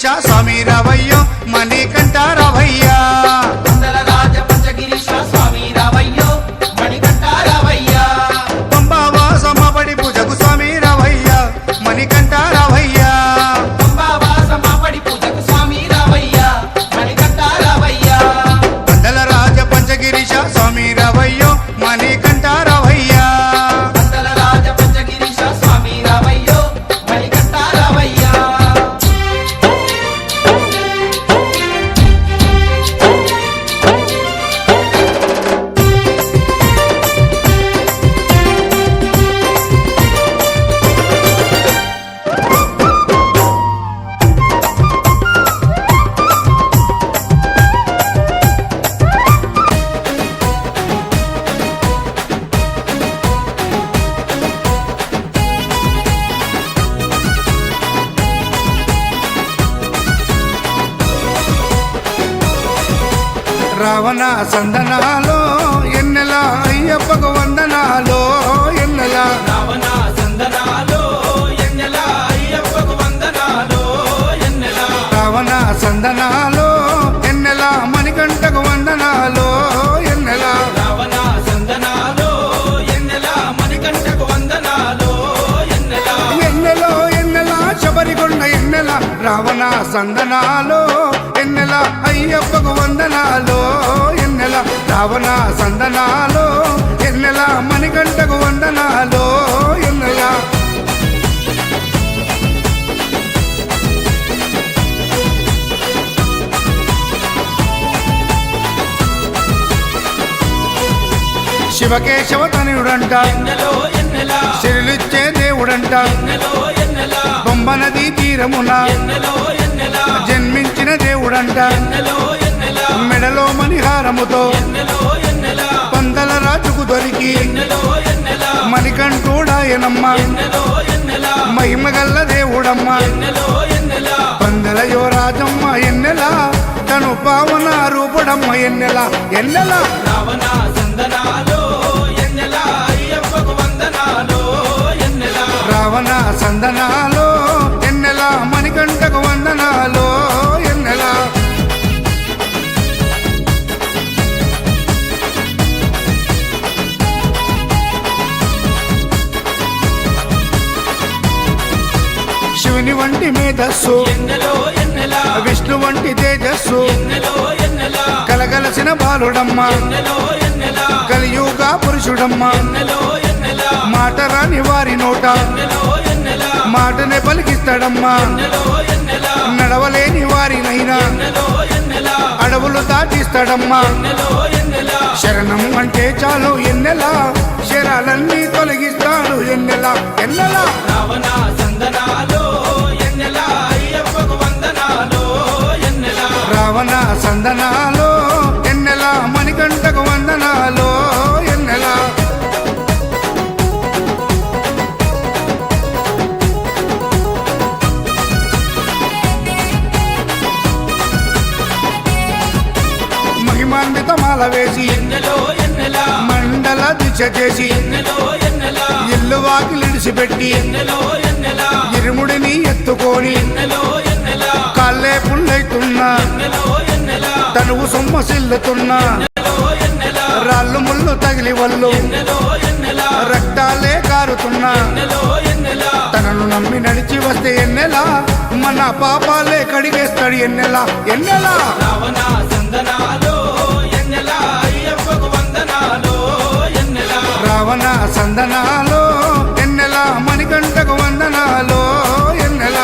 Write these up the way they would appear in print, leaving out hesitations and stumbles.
పంచగిరీశ స్వామి రావయ్యో మణికంఠ రావయ్యా వందల రాజ పంచగిరీశ స్వామి రావయ్యో మణికంఠ రావయ్యా పంబావాసమపడి పూజకు స్వామి రావయ్యా మణికంఠ రావయ్యా పంబావాసమపడి పూజకు స్వామి రావయ్యా మణికంఠ రావయ్యా వందల రాజ పంచగిరీశ స్వామి రావయ్యో మణికంఠ రావయ్యా వందల రాజ పంచగిరీశ స్వామి రావయ్యో మణికంఠ రావయ్యా రావణ సందనాలో ఎన్నెల అయ్యప్పకు వందనాలో ఎన్నెల రావణ సందనాలో ఎన్నెల అయ్యప్పకు వందనాలో ఎన్నెల రావణ సందనాలో ఎన్నెల మణికంఠకు వందనాలో ఎన్నెల రావణ సందనాలో ఎన్నెల మణికంఠకు వందనాలో ఎన్నెల ఎన్నెలో ఎన్నెల శబరికొండ ఎన్నెల రావణ సందనాలో ఎన్నెల అయ్యప్పకు వందనాలో ఎన్నెల రావణ సందనాలో ఎన్నెల మణికంఠకు వందనాలో ఎన్నెల శివకేశవ తనయుడంట ఎన్నెలో ఎన్నెల శిరులిచ్చే దేవుడంట ఎన్నెలో ఎన్నెల బొమ్మ నదీ తీరమున ఎన్నెలో ఎన్నెల జన్మించిన దేవుడంట ఎన్నెలో ఎన్నెల మెడలో మణిహారముతో ఎన్నెలో ఎన్నెల పందల రాజుకు దొరికి ఎన్నెలో ఎన్నెల మణికంఠుడాయనమ్మ ఎన్నెలో ఎన్నెల మహిమగల్ల దేవుడమ్మ ఎన్నెలో ఎన్నెల పందల యువరాజమ్మ ఎన్నెల తను పావన రూపుడమ్మ ఎన్నెల ఎన్నెల రావణ సందనాలో ఎన్నెల అయ్యప్పకు వందనాలో ఎన్నెల రావణ సందనాలో ఎన్నెల మణికంఠకు వందనాలో ఎన్నెల శివుని వంటి మేధస్సు ఎన్నెలో ఎన్నెల విష్ణు వంటి తేజస్సు ఎన్నెలో ఎన్నెల కలగలసిన బాలుడమ్మ ఎన్నెలో ఎన్నెల కలియుగ పురుషుడమ్మ ఎన్నెలో ఎన్నెల మాట రాని వారి నోట ఎన్నెలో ఎన్నెల మాటనే పలికిస్తాడమ్మా ఎన్నెలో ఎన్నెల నడవలేని వారినైనా ఎన్నెలో ఎన్నెల అడవులు దాటిస్తాడమ్మా ఎన్నెలో ఎన్నెల శరణం అంటే చాలు ఎన్నెల శరాలన్నీ తొలగిస్తాడు ఎన్నెల ఎన్నెల రావణ సందనాలో ఎన్నెల అయ్యప్పకు వందనాలో ఎన్నెల రావణ సందనాలో ఎన్నెల మణికంఠకు వందనాలో ఎన్నెల మహిమాన్వితమాల వేసి ఎన్నెలో ఎన్నెల మండల దీక్ష చేసి ఎన్నెలో ఎన్నెల ఇల్లు వాకిలిడిసిపెట్టి ఎన్నెలో ఎన్నెల ఇరుముడిని ఎత్తుకొని ఎన్నెలో ఎన్నెల కాళ్ళే పుల్లైతున్నా ఎన్నెలో ఎన్నెల తనువు సొమ్మసిల్లుతున్నా ఎన్నెలో ఎన్నెల రాళ్ళు ముళ్ళు తగిలి వల్లు ఎన్నెలో ఎన్నెల రక్తాలే కారుతున్నా ఎన్నెలో ఎన్నెల తనను నమ్మి నడిచి వస్తే ఎన్నెల మన పాపాలే కడిగేస్తాడు ఎన్నెల ఎన్నెల రావణ సందనాలో ఎన్నెల అయ్యప్పకు వందనాలో ఎన్నెల రావణ సందనాలో ఎన్నెల మణికంఠకు వందనాలో ఎన్నెల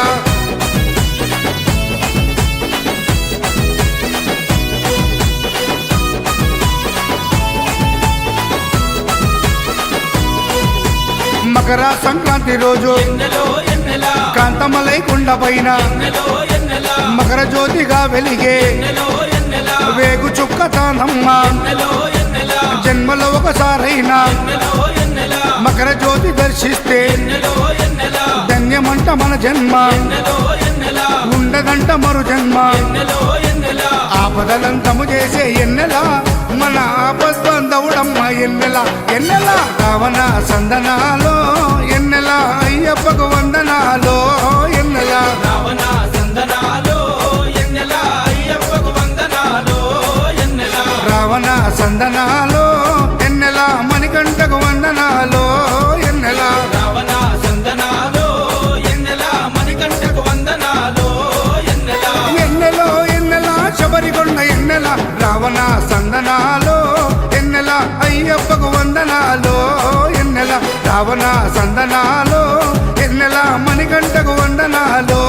మకర సంక్రాంతి రోజు ఎన్నెలో ఎన్నెల కాంతమలై కొండ పైన ఎన్నెలో ఎన్నెల మకర జ్యోతిగా వెలిగే ఎన్నెలో ఎన్నెల వేగు చుక్క తానమ్మ ఎన్నెలో ఎన్నెల జన్మలో ఒకసారైనా ఎన్నెలో ఎన్నెల మకర జ్యోతి దర్శిస్తే ఎన్నెలో ఎన్నెల ధన్యమంట మన జన్మ ఎన్నెలో ఎన్నెల ఉండదంట మరు జన్మ ఎన్నెలో ఎన్నెల ఆపదలంతము చేసే ఎన్నెల మన ఆపస్బంధవుడమ్మ ఎన్నెల ఎన్నెల రావణ సందనాలో ఎన్నెల అయ్యప్పకు వందనాలో ఎన్నెల రావణ సందనాలో సందనాలో ఎన్నెల మణికంఠకు వందనాలో ఎన్నెల రావణ సందనాలో ఎన్నెల మణికంఠకు వందనాలో ఎన్నెల ఎన్నెలో ఎన్నెల శబరికొండ ఎన్నెల రావణ సందనాలో ఎన్నెల అయ్యప్పకు వందనాలో ఎన్నెల రావణ సందనాలో ఎన్నెల మణికంఠకు వందనాలో